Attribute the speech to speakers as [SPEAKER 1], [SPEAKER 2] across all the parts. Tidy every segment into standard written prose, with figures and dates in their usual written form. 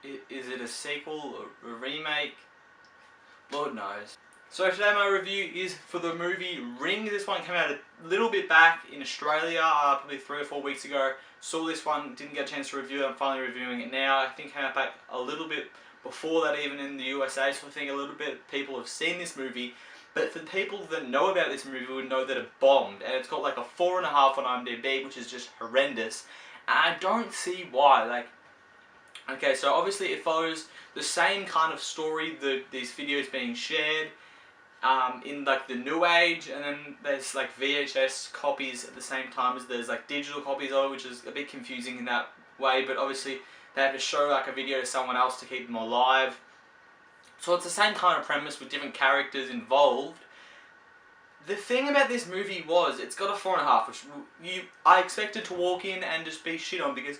[SPEAKER 1] Is it a sequel or a remake? Lord knows. So today my review is for the movie Ring. This one came out a little bit back in Australia, probably 3 or 4 weeks ago. Saw this one, didn't get a chance to review it, I'm finally reviewing it now. I think it came out back a little bit before that even in the USA, so I think a little bit people have seen this movie. But for people that know about this movie would know that it bombed, and it's got like a 4.5 on IMDb, which is just horrendous. And I don't see why. Like, okay, so obviously it follows the same kind of story, these videos being shared in like the new age, and then there's like VHS copies at the same time as there's like digital copies of it, which is a bit confusing in that way, but obviously they have to show like a video to someone else to keep them alive. So it's the same kind of premise with different characters involved. The thing about this movie was, it's got a 4.5, which I expected to walk in and just be shit on, because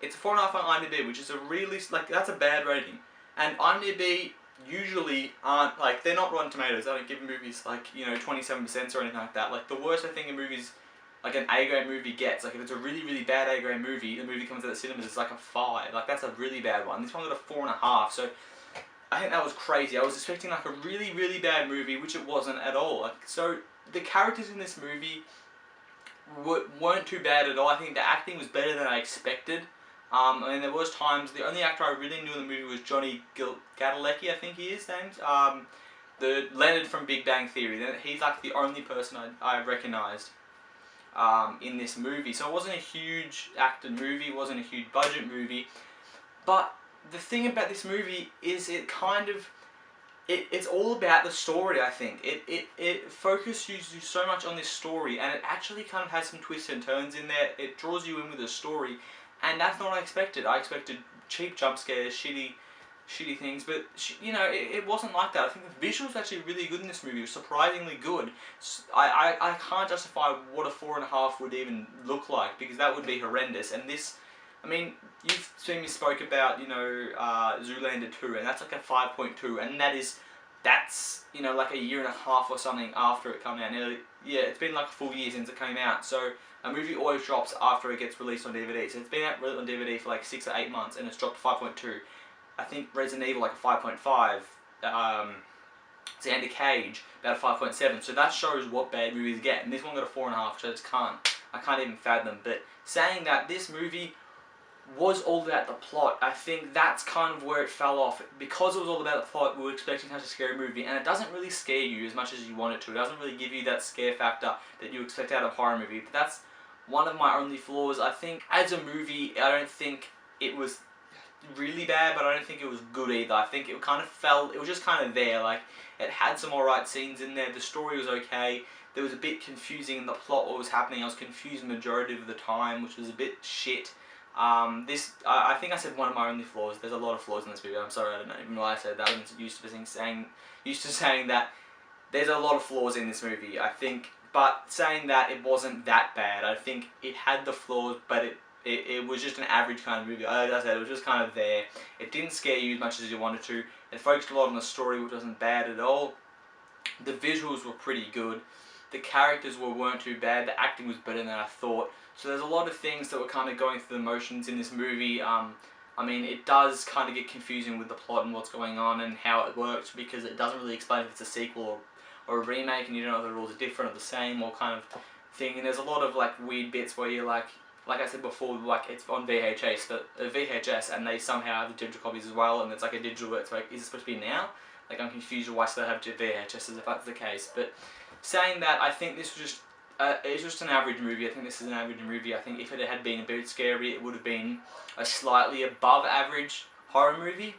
[SPEAKER 1] it's a 4.5 on IMDb, which is a really, like, that's a bad rating. And IMDb usually aren't, like, they're not Rotten Tomatoes. They don't give movies, like, you know, 27% or anything like that. Like, the worst I think a movie's, like, an A-grade movie gets, like, if it's a really, really bad A-grade movie, the movie comes out of the cinemas, it's like a 5. Like, that's a really bad one. This one got a 4.5, so I think that was crazy. I was expecting like a really, really bad movie, which it wasn't at all. Like, so the characters in this movie weren't too bad at all. I think the acting was better than I expected. I mean, there was times, the only actor I really knew in the movie was Johnny Galicki, I think he is named. The Leonard from Big Bang Theory. He's like the only person I recognised in this movie. So it wasn't a huge acted movie, it wasn't a huge budget movie, but the thing about this movie is it kind of, it's all about the story, I think. It focuses you so much on this story, and it actually kind of has some twists and turns in there. It draws you in with the story, and that's not what I expected. I expected cheap jump scares, shitty things, but you know, it wasn't like that. I think the visuals are actually really good in this movie. It was surprisingly good. I can't justify what a 4.5 would even look like, because that would be horrendous, and this, I mean, you've seen me spoke about, you know, Zoolander 2, and that's like a 5.2, and that's, you know, like a year and a half or something after it came out. Nearly, yeah, it's been like a full year since it came out, so a movie always drops after it gets released on DVD. So it's been out on DVD for like 6 or 8 months, and it's dropped to 5.2. I think Resident Evil like a 5.5, Xander Cage about a 5.7, so that shows what bad movies get, and this one got a 4.5, so I can't even fathom. But saying that, this movie was all about the plot, I think that's kind of where it fell off. Because it was all about the plot, we were expecting such a scary movie, and it doesn't really scare you as much as you want it to. It doesn't really give you that scare factor that you expect out of a horror movie. But that's one of my only flaws. I think as a movie, I don't think it was really bad, but I don't think it was good either. I think it kind of fell, it was just kind of there. Like, it had some alright scenes in there, the story was okay, there was a bit confusing in the plot what was happening. I was confused the majority of the time, which was a bit shit. I think I said one of my only flaws. There's a lot of flaws in this video. I'm sorry, I don't even know why I said that. I'm used to saying that there's a lot of flaws in this movie, I think. But saying that, it wasn't that bad. I think it had the flaws, but it was just an average kind of movie. As I said, it was just kind of there. It didn't scare you as much as you wanted to. It focused a lot on the story, which wasn't bad at all. The visuals were pretty good. The characters weren't too bad. The acting was better than I thought. So there's a lot of things that were kind of going through the motions in this movie. I mean, it does kind of get confusing with the plot and what's going on and how it works, because it doesn't really explain if it's a sequel or a remake, and you don't know if the rules are different or the same or kind of thing. And there's a lot of like weird bits where you're like I said before, like it's on VHS, and they somehow have the digital copies as well, and it's like a digital. It's like, is it supposed to be now? Like, I'm confused why they have VHS if that's the case. But saying that, I think this was just it's just an average movie. I think this is an average movie. I think if it had been a bit scary, it would have been a slightly above average horror movie.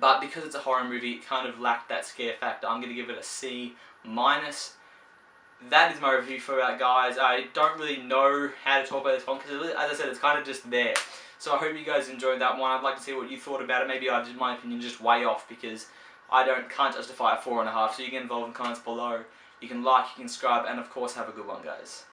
[SPEAKER 1] But because it's a horror movie, it kind of lacked that scare factor. I'm going to give it a C-. That is my review for that, guys. I don't really know how to talk about this one, because as I said, it's kind of just there. So I hope you guys enjoyed that one. I'd like to see what you thought about it. Maybe I've, in my opinion, just way off, because I can't justify a 4.5. So you get involved in comments below. You can like, you can subscribe, and of course have a good one, guys.